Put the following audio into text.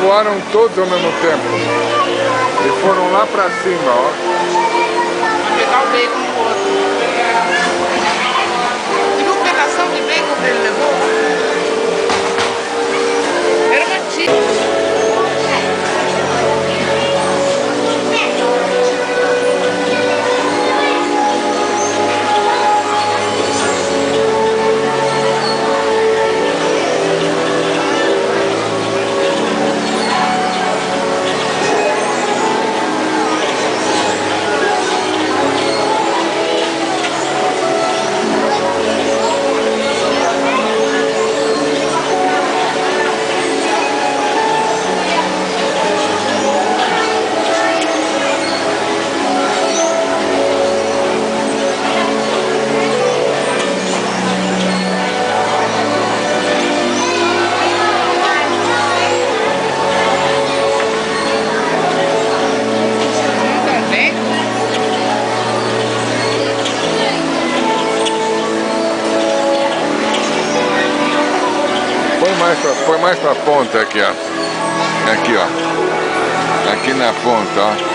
voaram todos ao mesmo tempo. E foram lá pra cima, ó. Vai pegar o bacon do outro. E viu um pedação de bacon que ele levou? Era uma tia. Põe mais pra ponta aqui, ó. Aqui, ó. Aqui na ponta, ó.